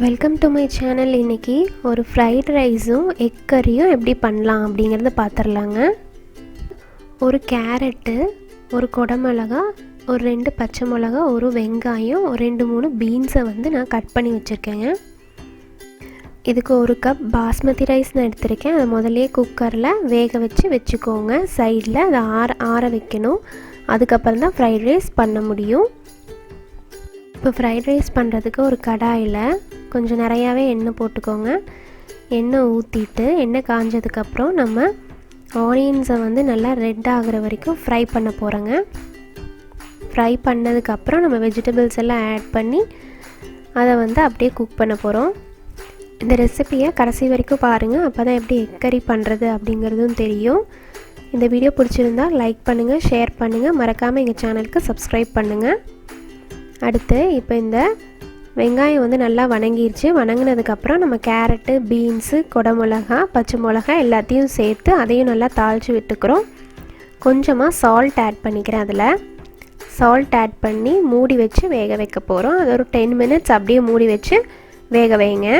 Welcome to my channel. இன்றைக்கி ஒரு fried ரைஸும் எக் கறியும் எப்படி பண்ணலாம் அப்படிங்கிறத பார்த்துடலாங்க. ஒரு கேரட்டு, ஒரு குடமிளகா, ஒரு 2 பச்சை மிளகா, ஒரு வெங்காயம், ஒரு 2-3 பீன்ஸை நான் கட் பண்ணி வச்சுருக்கேங்க. இதுக்கு 1 கப் பாஸ்மதி ரைஸ் நான் எடுத்திருக்கேன். அதை முதல்லையே குக்கரில் வேக வச்சுக்கோங்க. சைடில் அதை ஆற வைக்கணும். அதுக்கப்புறம் தான் ஃப்ரைட் ரைஸ் பண்ண முடியும். இப்போ ஃப்ரைட் ரைஸ் பண்ணுறதுக்கு ஒரு கடாயில் கொஞ்சம் நிறையாவே எண்ணெய் போட்டுக்கோங்க. எண்ணெய் ஊற்றிட்டு எண்ணெய் காஞ்சதுக்கப்புறம் நம்ம ஆனியன்ஸை நல்லா ரெட் ஆகிற வரைக்கும் ஃப்ரை பண்ண போகிறோங்க. ஃப்ரை பண்ணதுக்கப்புறம் நம்ம வெஜிடபிள்ஸ் எல்லாம் ஆட் பண்ணி அதை அப்படியே குக் பண்ண போகிறோம். இந்த ரெசிப்பியை கடைசி வரைக்கும் பாருங்கள். அப்போ தான் எப்படி எக் கறி பண்ணுறது அப்படிங்கிறதும் தெரியும். இந்த வீடியோ பிடிச்சிருந்தால் லைக் பண்ணுங்கள், ஷேர் பண்ணுங்கள், மறக்காமல் எங்கள் சேனலுக்கு சப்ஸ்கிரைப் பண்ணுங்கள். அடுத்து இப்போ இந்த வெங்காயம் நல்லா வணங்கிருச்சு. வணங்கினதுக்கப்புறம் நம்ம கேரட்டு, பீன்ஸு, குடமிளகா, பச்சை மிளகா எல்லாத்தையும் சேர்த்து அதையும் நல்லா தாளித்து விட்டுக்கிறோம். கொஞ்சமாக சால்ட் ஆட் பண்ணிக்கிறேன். அதில் சால்ட் ஆட் பண்ணி மூடி வச்சு வேக வைக்க போகிறோம். அது ஒரு 10 மினிட்ஸ் அப்படியே மூடி வச்சு வேக வைங்க.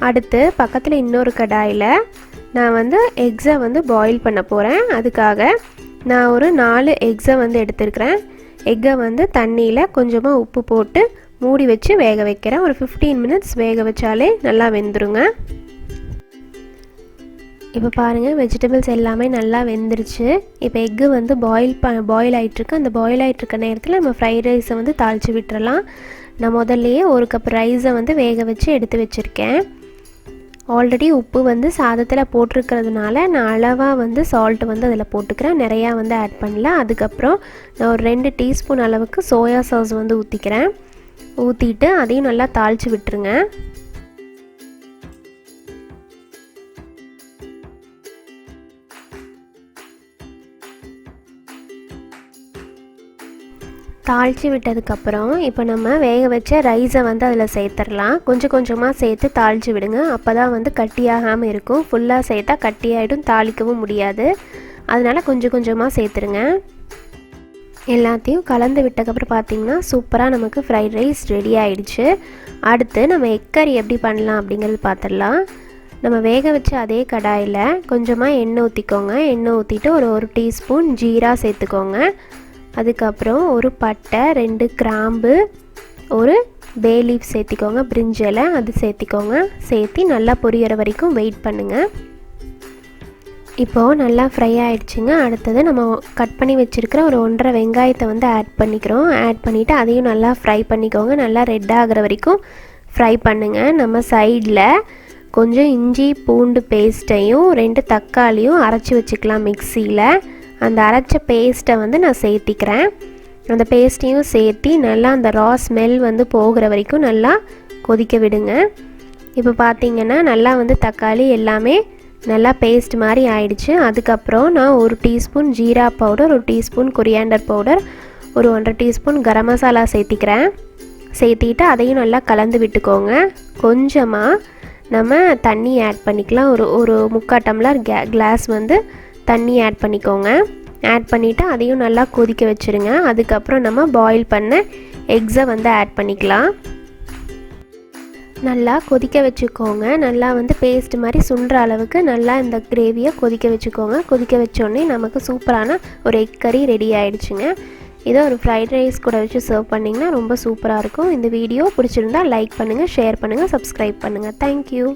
அடுத்து பக்கத்தில் இன்னொரு கடாயில் நான் எக்ஸை பாயில் பண்ண போகிறேன். அதுக்காக நான் ஒரு 4 எக்ஸை எடுத்துருக்கிறேன். எக்கை தண்ணியில் கொஞ்சமாக உப்பு போட்டு மூடி வச்சு வேக வைக்கிறேன். ஒரு 15 மினிட்ஸ் வேக வச்சாலே நல்லா வெந்துருங்க. இப்போ பாருங்கள், வெஜிடபிள்ஸ் எல்லாமே நல்லா வெந்துருச்சு. இப்போ எக்கு பாயில் ஆகிட்டுருக்கு. அந்த பாயில் ஆகிட்டுருக்க நேரத்தில் நம்ம ஃப்ரைட் ரைஸை தாளித்து விட்டுறலாம். நான் முதல்லையே 1 கப் ரைஸை வேக வச்சு எடுத்து வச்சுருக்கேன். ஆல்ரெடி உப்பு சாதத்தில் போட்டிருக்கிறதுனால நான் அளவாக சால்ட்டு அதில் போட்டுக்கிறேன். நிறையா ஆட் பண்ணல. அதுக்கப்புறம் நான் ஒரு 2 டீஸ்பூன் அளவுக்கு சோயா சாஸ் ஊற்றிக்கிறேன். ஊற்றிட்டு அதையும் நல்லா தாளித்து விட்டுருங்க. தாளித்து விட்டதுக்கப்புறம் இப்போ நம்ம வேக வச்ச ரைஸை அதில் சேர்த்துடலாம். கொஞ்சம் கொஞ்சமாக சேர்த்து தாளித்து விடுங்க. அப்போ தான் கட்டியாகாமல் இருக்கும். ஃபுல்லாக சேர்த்தா கட்டியாகிடும், தாளிக்கவும் முடியாது. அதனால் கொஞ்சம் கொஞ்சமாக சேர்த்துருங்க. எல்லாத்தையும் கலந்து விட்டதுக்கப்புறம் பார்த்திங்கன்னா சூப்பராக நமக்கு ஃப்ரைட் ரைஸ் ரெடி ஆகிடுச்சு. அடுத்து நம்ம எக் கறி எப்படி பண்ணலாம் அப்படிங்கிறது பார்த்துடலாம். நம்ம வேக வச்ச அதே கடாயில் கொஞ்சமாக எண்ணெய் ஊற்றிக்கோங்க. எண்ணெய் ஊற்றிட்டு ஒரு டீஸ்பூன் ஜீரா சேர்த்துக்கோங்க. அதுக்கப்புறம் ஒரு பட்டை, 2 கிராம்பு, ஒரு பே லீஃப் சேர்த்திக்கோங்க. பிரிஞ்சிலை அது சேர்த்திக்கோங்க. சேர்த்து நல்லா பொரியிற வரைக்கும் வெயிட் பண்ணுங்கள். இப்போது நல்லா ஃப்ரை ஆகிடுச்சுங்க. அடுத்தது நம்ம கட் பண்ணி வச்சுருக்கிற ஒரு 1.5 வெங்காயத்தை ஆட் பண்ணிக்கிறோம். ஆட் பண்ணிவிட்டு அதையும் நல்லா ஃப்ரை பண்ணிக்கோங்க. நல்லா ரெட் ஆகிற வரைக்கும் ஃப்ரை பண்ணுங்கள். நம்ம சைடில் கொஞ்சம் இஞ்சி பூண்டு பேஸ்ட்டையும் 2 தக்காளியும் அரைச்சி வச்சுக்கலாம் மிக்சியில். அந்த அரைச்ச பேஸ்ட்டை நான் சேர்த்திக்கிறேன். அந்த பேஸ்ட்டையும் சேர்த்தி நல்லா அந்த ரா ஸ்மெல் போகிற வரைக்கும் நல்லா கொதிக்க விடுங்க. இப்போ பார்த்திங்கன்னா நல்லா தக்காளி எல்லாமே நல்லா பேஸ்ட் மாதிரி ஆயிடுச்சு. அதுக்கப்புறம் நான் 1 teaspoon jeera powder, 1 teaspoon coriander powder, ஒரு 1.5 டீஸ்பூன் கரம் மசாலா சேர்த்திக்கிறேன். சேர்த்திட்டு அதையும் நல்லா கலந்து விட்டுக்கோங்க. கொஞ்சமாக நம்ம தண்ணி ஆட் பண்ணிக்கலாம். ஒரு 3/4 டம்ளர் கிளாஸ் தண்ணி ஆட் பண்ணிக்கோங்க. ஆட் பண்ணிவிட்டு அதையும் நல்லா கொதிக்க வச்சுருங்க. அதுக்கப்புறம் நம்ம பாயில் பண்ண எக்ஸை ஆட் பண்ணிக்கலாம். நல்லா கொதிக்க வச்சுக்கோங்க. நல்லா பேஸ்ட் மாதிரி சுண்டுற அளவுக்கு நல்லா இந்த கிரேவியை கொதிக்க வச்சுக்கோங்க. கொதிக்க வச்சோடனே நமக்கு சூப்பரான ஒரு எக் கறி ரெடி ஆகிடுச்சுங்க. இதை ஒரு ஃப்ரைட் ரைஸ் கூட வச்சு சர்வ் பண்ணிங்கன்னா ரொம்ப சூப்பராக இருக்கும். இந்த வீடியோ பிடிச்சிருந்தால் லைக் பண்ணுங்கள், ஷேர் பண்ணுங்கள், சப்ஸ்கிரைப் பண்ணுங்கள். தேங்க்யூ.